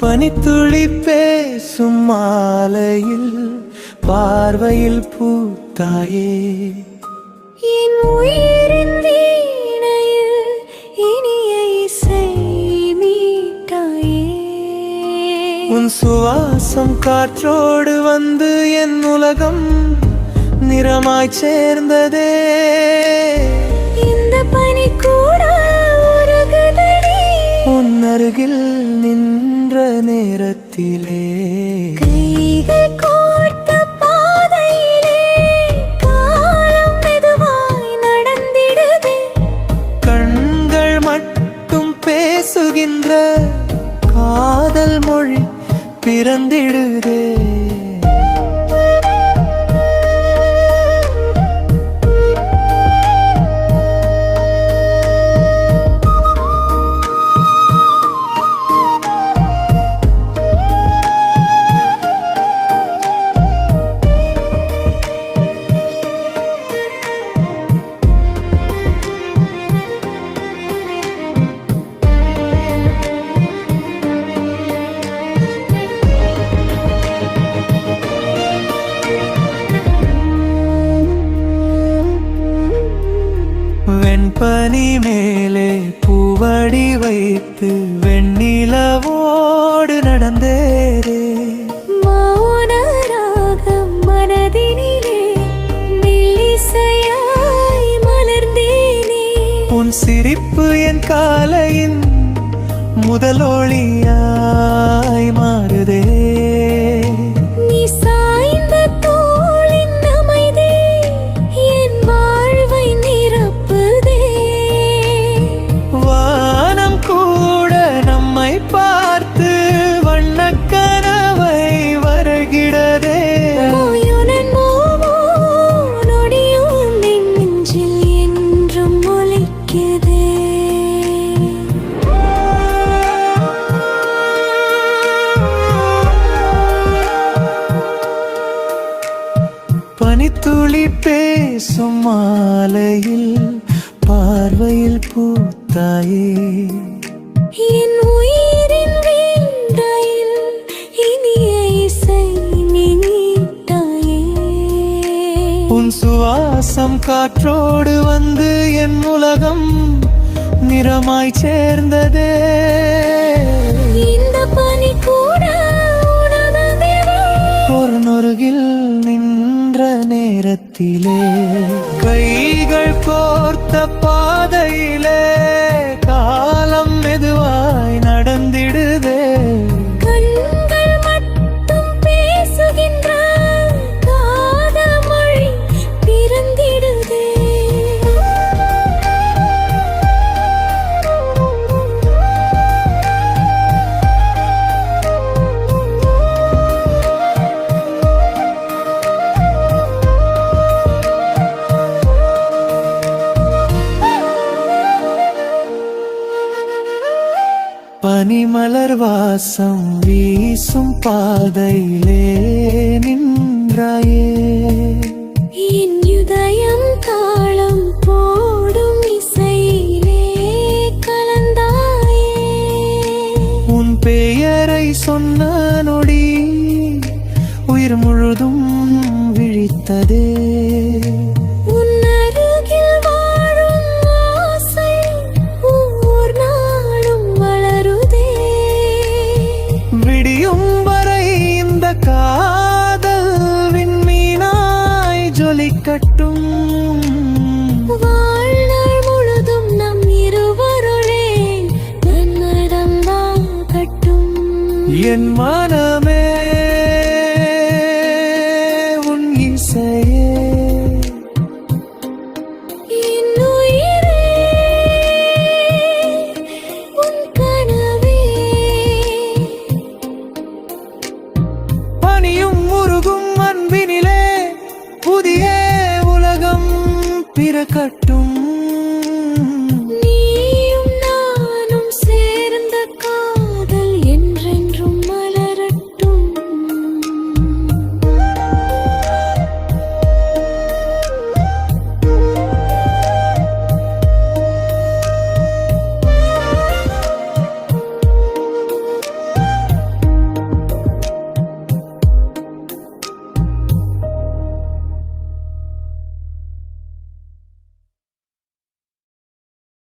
பனித்துளி பேசும் மாலையில் பார்வையில் பூத்தாயே, என் உயிரின் வீணையில் இனிய இசை மீட்டாயே. உன் சுவாசம் காற்றோடு வந்து என் உலகம் நிறமாய் சேர்ந்ததே. இந்த பனி கூட உருகுதடி உன் அருகில் நின்ற நேரத்திலே. கைகள் கோர்த்த பாதையிலே காலம் மெதுவாய் நடந்திடுதே. கண்கள் மட்டும் பேசுகின்ற காதல் மொழி பிறந்திடுதே. வெண்பனி மேலே பூவடி வைத்து வெண்ணிலவோடு நடந்தேரே. மௌன ராகம் மனதினிலே மெல்லிசையாய் மலர்ந்தேனே. உன் சிரிப்பு என் காலையின் முதலொளியாய் மாறுதே. நீ சாய்ந்த தோளின் அமைதி என் வாழ்வை நிரப்புதே. வானம் கூட நம்மை பார்த்து வண்ணக்கனவை வருகிறதே. மோயுடன் மோமோ நொடியும் நெஞ்சில் என்றும் ஒலிக்குதே. பனித்துளி பேசும் மாலையில் பார்வையில் பூத்தாயே, என் உயிரின் வீணையில் இனிய இசை மீட்டாயே. உன் சுவாசம் காற்றோடு வந்து என் உலகம் நிறமாய் சேர்ந்ததே. இந்த பனி கூட உணர்ந்ததே. ஒரு நொறுகில் நின்ற நேரத்திலே. கைகள் கோர்த்த பாதையிலே காலம் மெதுவாய் நடந்திடுதே. கண்கள் மட்டும் பேசுகின்ற காதல் மொழி பிறந்திடுதே. பனிமலர் வாசம் வீசும் பாதையிலே நின்றாயே. என் இதயம் தாளம் போடும் இசையிலே கலந்தாயே. உன் பெயரை சொன்ன நொடி உயிர் முழுதும் விழித்ததே. உன் அருகில் வாழும் ஆசை ஒவ்வொரு நாளும் வளருதே. விடியும் வரை இந்த காதல் விண்மீனாய் ஜொலிக்கட்டும். வாழ்நாள் முழுதும் நம் இருவருளே நன்னடந்தான் கட்டும். என் மனமே உன் இசையே, என் உயிரே உன் கனவே. பனியும் உருகும் அன்பினிலே புதிய உலகம் பிறக்கட்டும்.